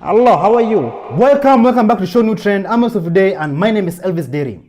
Hello, how are you? Welcome back to ShowNewTrend. I'm Yusuf today, and my name is Elvis Deri.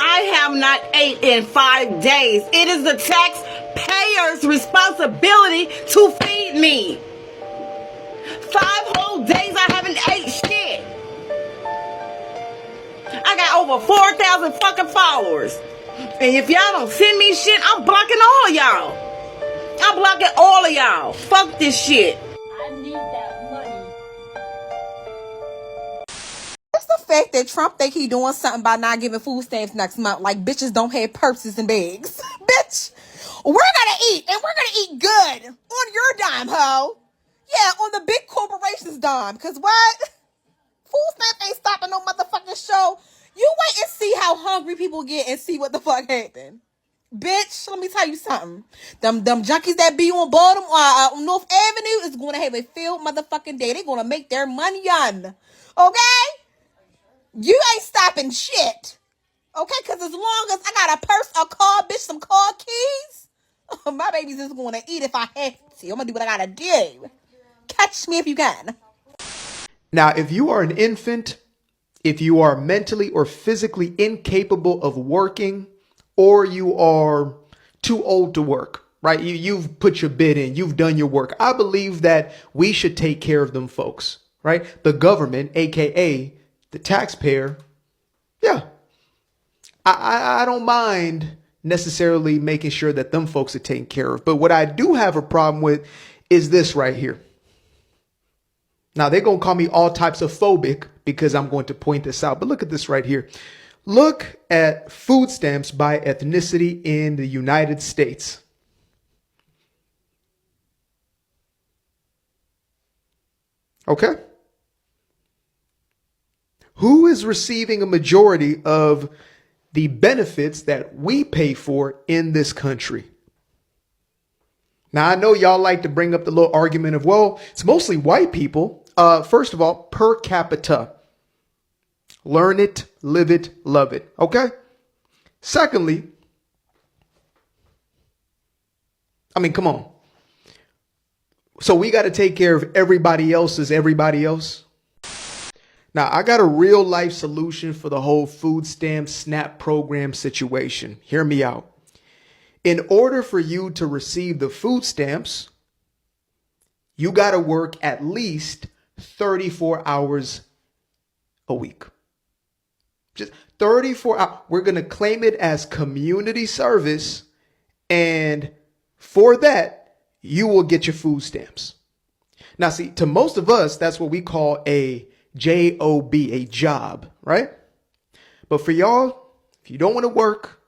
I have not ate in 5 days. It is the taxpayer's responsibility to feed me. 5 whole days I haven't ate shit. I got over 4,000 fucking followers. And if y'all don't send me shit, I'm blocking all of y'all. I'm blocking all of y'all. Fuck this shit. I need that money. It's the fact that Trump think he doing something by not giving food stamps next month, like bitches don't have purses and bags. Bitch, we're gonna eat, and we're gonna eat good on your dime, ho. Yeah, on the big corporation's dime. Cause what? Food stamp ain't stopping no motherfucking show. You wait and see how hungry people get and see what the fuck happen. Bitch, let me tell you something. Them junkies that be on bottom on North Avenue is gonna have a field motherfucking day. They gonna make their money on. Okay? You ain't stopping shit. Okay? Because as long as I got a purse, a car, bitch, some car keys, my baby's just going to eat if I have to. I'm going to do what I got to do. Catch me if you can. Now, if you are an infant, if you are mentally or physically incapable of working, or you are too old to work, right? You've put your bid in, you've done your work. I believe that we should take care of them folks, right? The government, AKA the taxpayer. Yeah. I don't mind necessarily making sure that them folks are taken care of. But what I do have a problem with is this right here. Now, they're going to call me all types of phobic because I'm going to point this out. But look at this right here. Look at food stamps by ethnicity in the United States. Okay. Who is receiving a majority of the benefits that we pay for in this country? Now, I know y'all like to bring up the little argument of, well, it's mostly white people. First of all, per capita. Learn it, live it, love it. Okay? Secondly, I mean, come on. So we got to take care of everybody else's everybody else. Now, I got a real life solution for the whole food stamp SNAP program situation. Hear me out. In order for you to receive the food stamps, you got to work at least 34 hours a week. Just 34 hours. We're going to claim it as community service. And for that, you will get your food stamps. Now, see, to most of us, that's what we call a job, a job, right? But for y'all, if you don't want to work,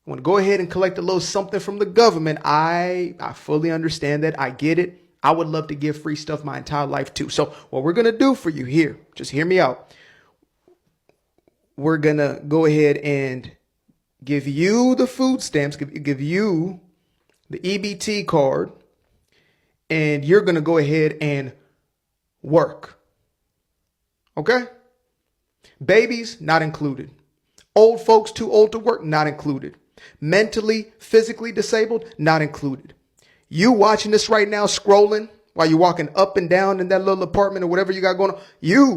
want to go ahead and collect a little something from the government, I fully understand that. I get it. I would love to give free stuff my entire life too. So what we're going to do for you here, just hear me out. We're going to go ahead and give you the food stamps, give you the EBT card, and you're going to go ahead and work. Okay? Babies, not included. Old folks too old to work, not included. Mentally, physically disabled, not included. You watching this right now, scrolling while you're walking up and down in that little apartment or whatever you got going on. We're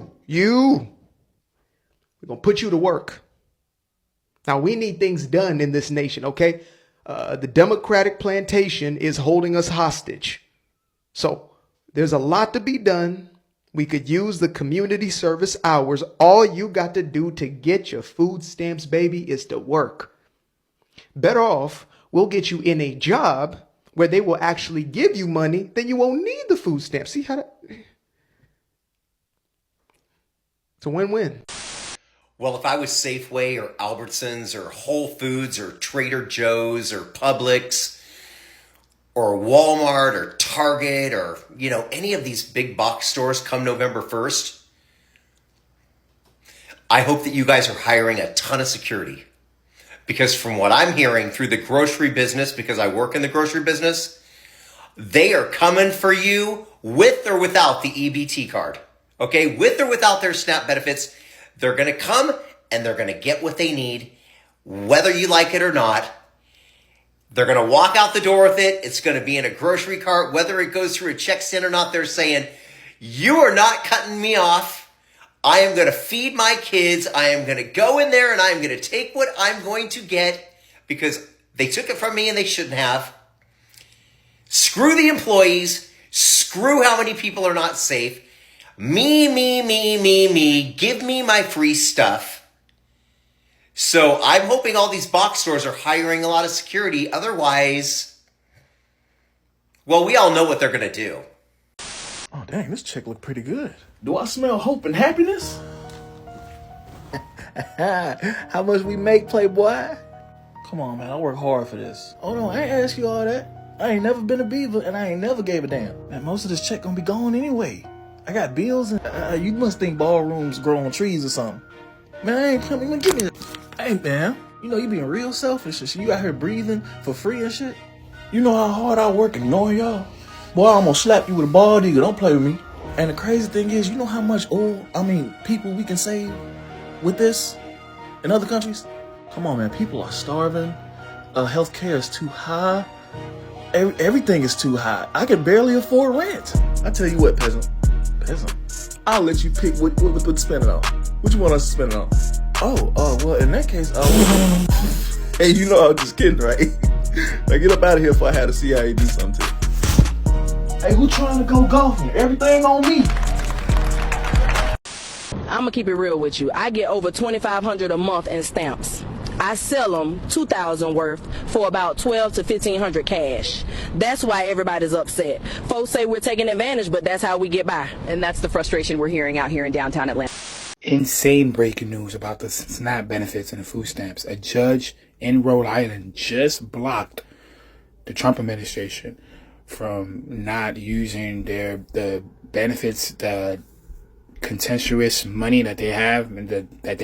going to put you to work. Now, we need things done in this nation, okay? The Democratic plantation is holding us hostage. So there's a lot to be done. We could use the community service hours. All you got to do to get your food stamps, baby, is to work. Better off, we'll get you in a job where they will actually give you money, then you won't need the food stamps. See how that... It's a win-win. Well, if I was Safeway or Albertsons or Whole Foods or Trader Joe's or Publix or Walmart or Target or, any of these big box stores come November 1st, I hope that you guys are hiring a ton of security. Because from what I'm hearing through the grocery business, because I work in the grocery business, they are coming for you with or without the EBT card. Okay, with or without their SNAP benefits, they're going to come and they're going to get what they need, whether you like it or not. They're going to walk out the door with it. It's going to be in a grocery cart, whether it goes through a check stand or not. They're saying, you are not cutting me off. I am going to feed my kids. I am going to go in there and I am going to take what I'm going to get because they took it from me and they shouldn't have. Screw the employees. Screw how many people are not safe. Me. Give me my free stuff. So I'm hoping all these box stores are hiring a lot of security. Otherwise, well, we all know what they're going to do. Oh, dang, this chick look pretty good. Do I smell hope and happiness? How much we make, Playboy? Come on, man, I work hard for this. Oh, no, I ain't ask you all that. I ain't never been a beaver, and I ain't never gave a damn. Man, most of this check gonna be gone anyway. I got bills, and you must think ballrooms grow on trees or something. Man, I ain't coming, man, give me that. Hey, man, you being real selfish and shit. You out here breathing for free and shit. You know how hard I work ignoring y'all? Boy, I'm gonna slap you with a bald eagle. Don't play with me. And the crazy thing is, you know how much people we can save with this in other countries? Come on, man. People are starving. Healthcare is too high. Everything is too high. I can barely afford rent. I tell you what, peasant. I'll let you pick what to spend it on. What you want us to spend it on? Well, in that case, hey, I'm just kidding, right? Now get up out of here before I had the CIA do something to you. Hey, who trying to go golfing? Everything on me. I'm gonna keep it real with you. I get over $2,500 a month in stamps. I sell them $2,000 worth for about $1,200 to $1,500 cash. That's why everybody's upset. Folks say we're taking advantage, but that's how we get by. And that's the frustration we're hearing out here in downtown Atlanta. Insane breaking news about the SNAP benefits and the food stamps. A judge in Rhode Island just blocked the Trump administration from not using the benefits, the contentious money that they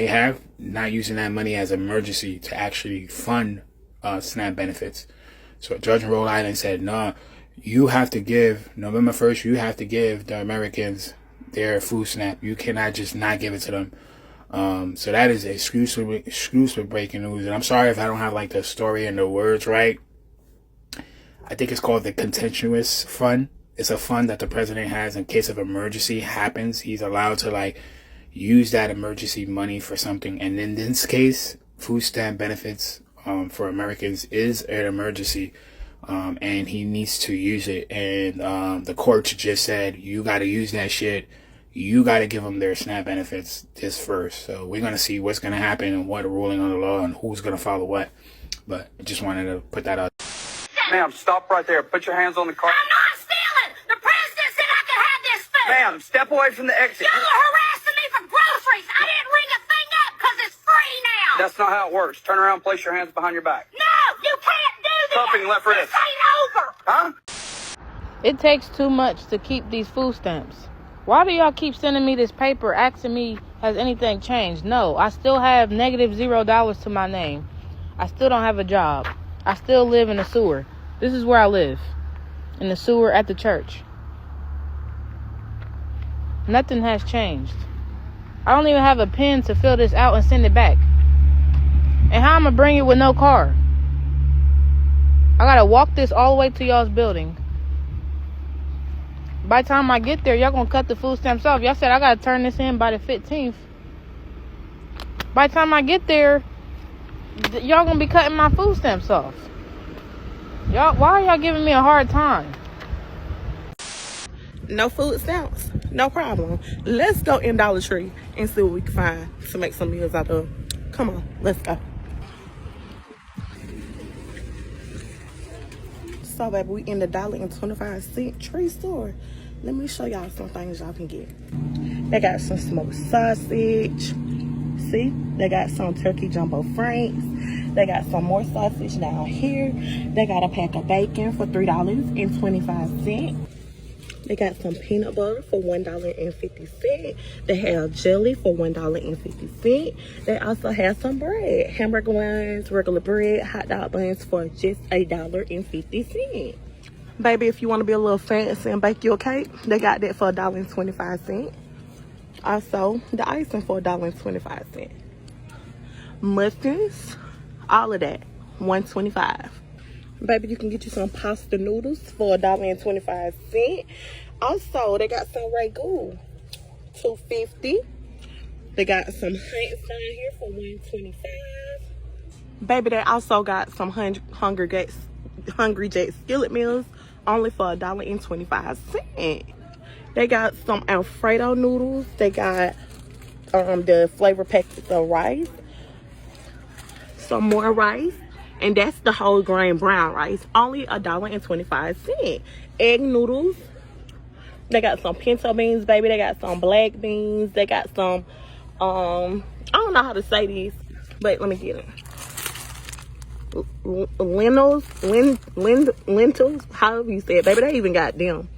have, not using that money as emergency to actually fund SNAP benefits. So a judge in Rhode Island said, no, you have to give, November 1st, you have to give the Americans their food stamp. You cannot just not give it to them. So that is exclusive breaking news. And I'm sorry if I don't have the story and the words right. I think it's called the Contentious Fund. It's a fund that the president has in case of emergency happens. He's allowed to use that emergency money for something. And in this case, food stamp benefits for Americans is an emergency. And he needs to use it. And the court just said, you got to use that shit. You got to give them their SNAP benefits this first. So we're going to see what's going to happen and what ruling on the law and who's going to follow what. But I just wanted to put that out. Ma'am, stop right there. Put your hands on the car. I'm not stealing! The president said I could have this food! Ma'am, step away from the exit. Y'all are harassing me for groceries! I didn't ring a thing up because it's free now! That's not how it works. Turn around, place your hands behind your back. No! You can't do this! Cuffing left wrist. This ain't over! Huh? It takes too much to keep these food stamps. Why do y'all keep sending me this paper asking me, has anything changed? No, I still have -$0 to my name. I still don't have a job. I still live in the sewer. This is where I live. In the sewer at the church. Nothing has changed. I don't even have a pen to fill this out and send it back. And how I'm going to bring it with no car? I got to walk this all the way to y'all's building. By the time I get there, y'all going to cut the food stamps off. Y'all said I got to turn this in by the 15th. By the time I get there, y'all going to be cutting my food stamps off. Y'all, why are y'all giving me a hard time? No food stamps, no problem. Let's go in Dollar Tree and see what we can find to make some meals out of. Come on, let's go. So, baby, we in the $1.25 tree store. Let me show y'all some things y'all can get. They got some smoked sausage. See, they got some turkey jumbo franks. They got some more sausage down here. They got a pack of bacon for $3.25. They got some peanut butter for $1.50. They have jelly for $1.50. They also have some bread, hamburger buns, regular bread, hot dog buns for just $1.50. Baby, if you want to be a little fancy and bake your cake, they got that for $1.25. Also, the icing for $1.25. Muffins, all of that, $1.25. Baby, you can get you some pasta noodles for $1.25. Also, they got some ragu, $2.50. They got some Heinz down here for $1.25. Baby, they also got some Hungry Jack's skillet meals, only for $1.25. They got some Alfredo noodles. They got the flavor packets of rice. Some more rice. And that's the whole grain brown rice. Only $1.25. Egg noodles. They got some pinto beans, baby. They got some black beans. They got some, I don't know how to say these, but let me get it. Lentils, however you say it, baby. They even got them.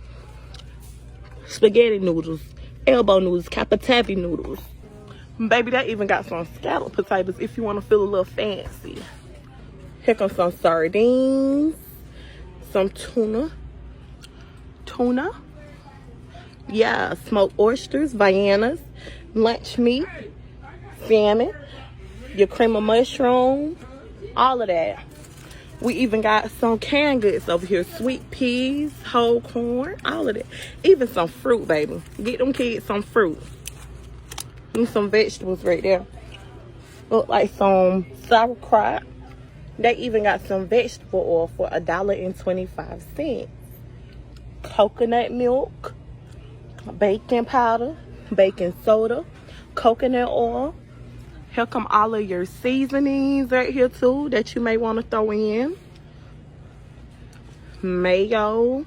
Spaghetti noodles, elbow noodles, capatavi noodles. Baby, they even got some scallop potatoes if you want to feel a little fancy. Here comes some sardines, some tuna. Yeah, smoked oysters, Viennas, lunch meat, salmon, your cream of mushroom, all of that. We even got some canned goods over here. Sweet peas, whole corn, all of that. Even some fruit, baby. Get them kids some fruit. And some vegetables right there. Look like some sauerkraut. They even got some vegetable oil for $1.25. Coconut milk, baking powder, baking soda, coconut oil. Here come all of your seasonings right here too that you may want to throw in. Mayo,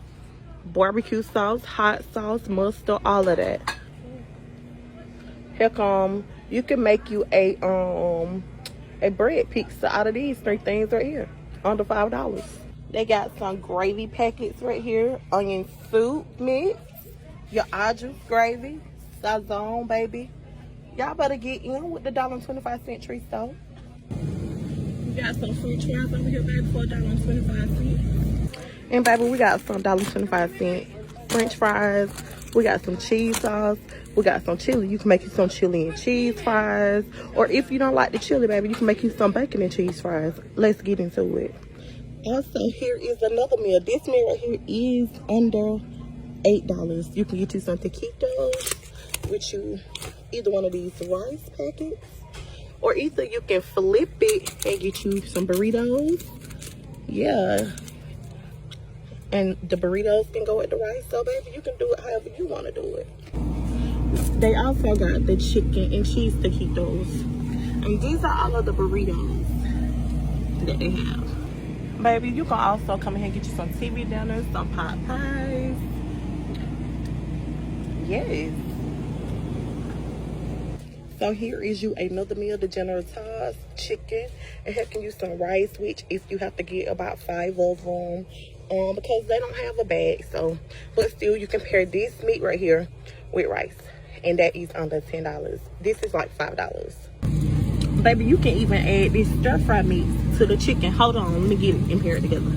barbecue sauce, hot sauce, mustard, all of that. Here come, you can make you a bread pizza out of these three things right here, under $5. They got some gravy packets right here, onion soup mix, your Audrey's gravy, Sazon, baby. Y'all better get in with the $1.25 tree store. We got some French fries over here, baby, for $1.25. And baby, we got some $1.25 French fries. We got some cheese sauce. We got some chili. You can make you some chili and cheese fries. Or if you don't like the chili, baby, you can make you some bacon and cheese fries. Let's get into it. Also, here is another meal. This meal right here is under $8. You can get you some taquitos with you, either one of these rice packets, or either you can flip it and get you some burritos. Yeah. And the burritos can go with the rice, so baby, you can do it however you want to do it. They also got the chicken and cheese taquitos. And these are all of the burritos that they have. Baby, you can also come in here and get you some TV dinners, some pot pies. Yes. So here is you another meal, the General Tso's chicken. And here can you some rice, which if you have to get about 5 of them. Because they don't have a bag, so, but still you can pair this meat right here with rice, and that is under $10. This is like $5. Baby, you can even add this stir-fry meat to the chicken. Hold on, let me get it and pair it together.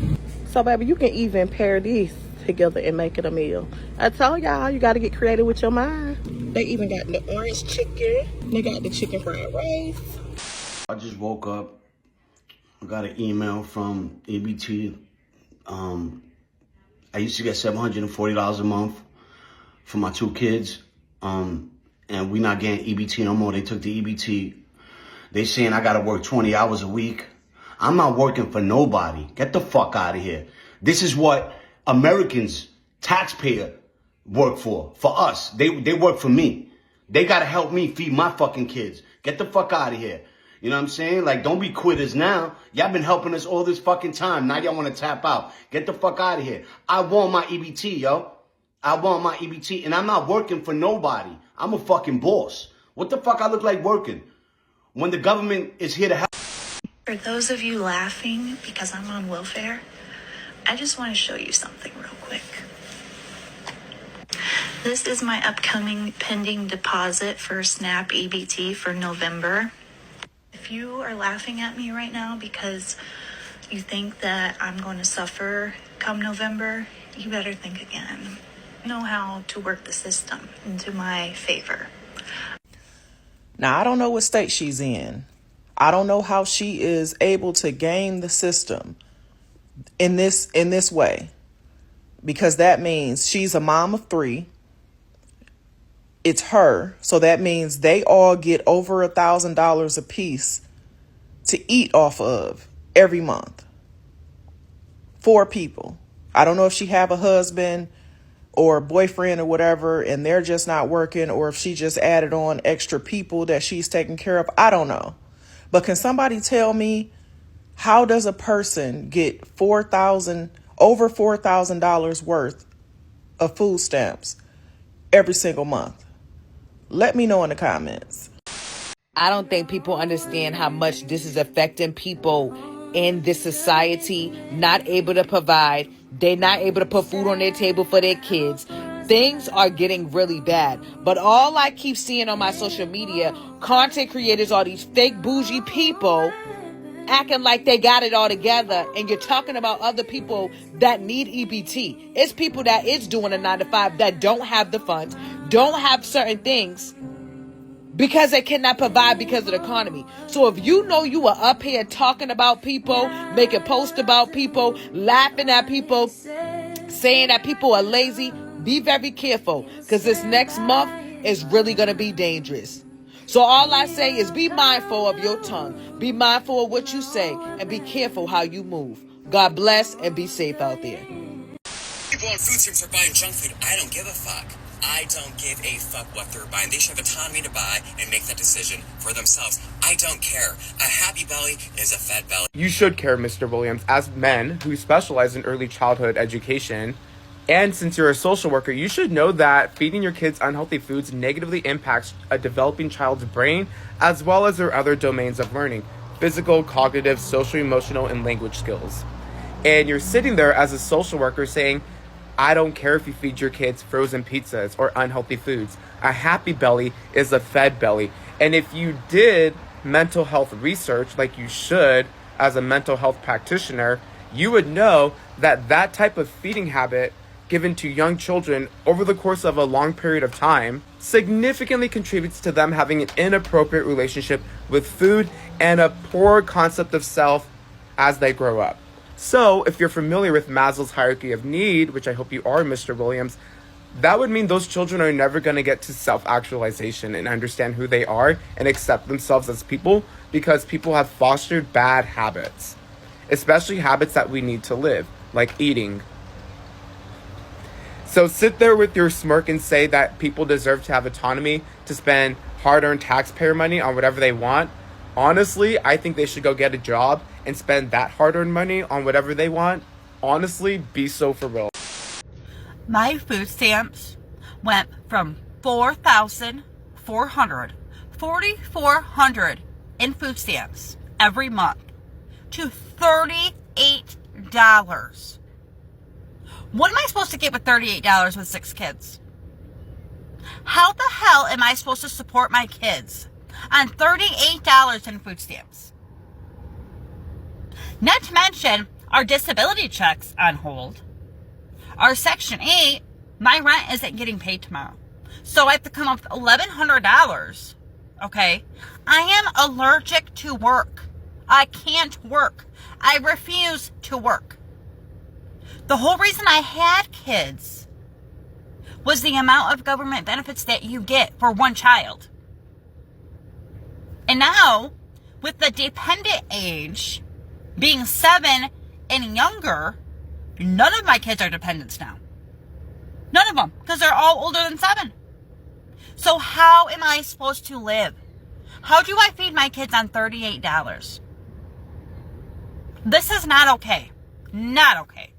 So baby, you can even pair this together and make it a meal. I told y'all, you got to get creative with your mind. They even got the orange chicken. They got the chicken fried rice. I just woke up. I got an email from EBT. I used to get $740 a month for my 2 kids. And we not getting EBT no more. They took the EBT. They saying I gotta work 20 hours a week. I'm not working for nobody. Get the fuck out of here. This is what Americans, taxpayer, work for us. They work for me. They gotta help me feed my fucking kids. Get the fuck out of here. You know what I'm saying? Like, don't be quitters now. Y'all been helping us all this fucking time. Now y'all want to tap out. Get the fuck out of here. I want my EBT, yo. I want my EBT, and I'm not working for nobody. I'm a fucking boss. What the fuck I look like working when the government is here to help? For those of you laughing because I'm on welfare, I just want to show you something real quick. This is my upcoming pending deposit for SNAP EBT for November. If you are laughing at me right now because you think that I'm going to suffer come November, you better think again. I know how to work the system into my favor. Now, I don't know what state she's in. I don't know how she is able to game the system in this way, because that means she's a mom of 3. It's her. So that means they all get over $1,000 a piece to eat off of every month. 4 people. I don't know if she have a husband or a boyfriend or whatever, and they're just not working, or if she just added on extra people that she's taking care of. I don't know. But can somebody tell me, how does a person get over $4,000 worth of food stamps every single month? Let me know in the comments. I don't think people understand how much this is affecting people in this society, not able to provide. They're not able to put food on their table for their kids. Things are getting really bad. But all I keep seeing on my social media, content creators are these fake bougie people acting like they got it all together, and you're talking about other people that need EBT. It's people that is doing a 9-to-5 that don't have the funds, don't have certain things because they cannot provide because of the economy. So if you know you are up here talking about people, making posts about people, laughing at people, saying that people are lazy, be very careful, because this next month is really going to be dangerous. So all I say is be mindful of your tongue, be mindful of what you say, and be careful how you move. God bless, and be safe out there. People on food stamps are buying junk food. I don't give a fuck. I don't give a fuck what they're buying. They should have autonomy to buy and make that decision for themselves. I don't care. A happy belly is a fat belly. You should care, Mr. Williams. As men who specialize in early childhood education, and since you're a social worker, you should know that feeding your kids unhealthy foods negatively impacts a developing child's brain, as well as their other domains of learning: physical, cognitive, social, emotional, and language skills. And you're sitting there as a social worker saying, I don't care if you feed your kids frozen pizzas or unhealthy foods. A happy belly is a fed belly. And if you did mental health research, like you should as a mental health practitioner, you would know that that type of feeding habit given to young children over the course of a long period of time significantly contributes to them having an inappropriate relationship with food and a poor concept of self as they grow up. So if you're familiar with Maslow's hierarchy of need, which I hope you are, Mr. Williams, that would mean those children are never going to get to self-actualization and understand who they are and accept themselves as people, because people have fostered bad habits, especially habits that we need to live, like eating. So sit there with your smirk and say that people deserve to have autonomy to spend hard-earned taxpayer money on whatever they want. Honestly, I think they should go get a job and spend that hard-earned money on whatever they want. Honestly, be so for real. My food stamps went from $4,400 in food stamps every month to $38. What am I supposed to get with $38 with 6 kids? How the hell am I supposed to support my kids on $38 in food stamps? Not to mention our disability checks on hold. Our Section 8, my rent isn't getting paid tomorrow. So I have to come up with $1,100. Okay? I am allergic to work. I can't work. I refuse to work. The whole reason I had kids was the amount of government benefits that you get for one child. And now, with the dependent age being 7 and younger, none of my kids are dependents now. None of them, because they're all older than 7. So how am I supposed to live? How do I feed my kids on $38? This is not okay. Not okay.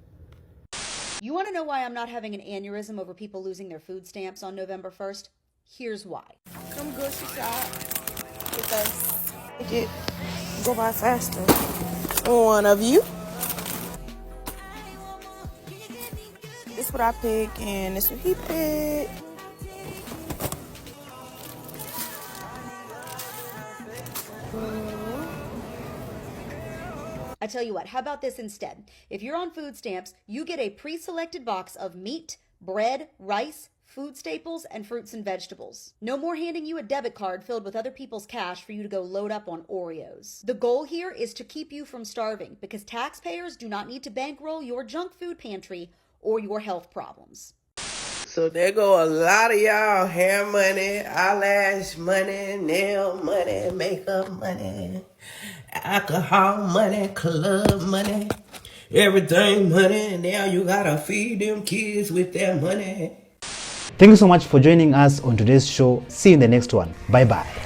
You want to know why I'm not having an aneurysm over people losing their food stamps on November 1st? Here's why. Come grocery shop with us. Go by faster. One of you. This what I pick, and this what he picked. I tell you what, how about this instead? If you're on food stamps, you get a pre-selected box of meat, bread, rice, food staples, and fruits and vegetables. No more handing you a debit card filled with other people's cash for you to go load up on Oreos. The goal here is to keep you from starving because taxpayers do not need to bankroll your junk food pantry or your health problems. So there go a lot of y'all hair money, eyelash money, nail money, makeup money, alcohol money, club money, everything money. Now you gotta feed them kids with that money. Thank you so much for joining us on today's show. See you in the next one. Bye bye.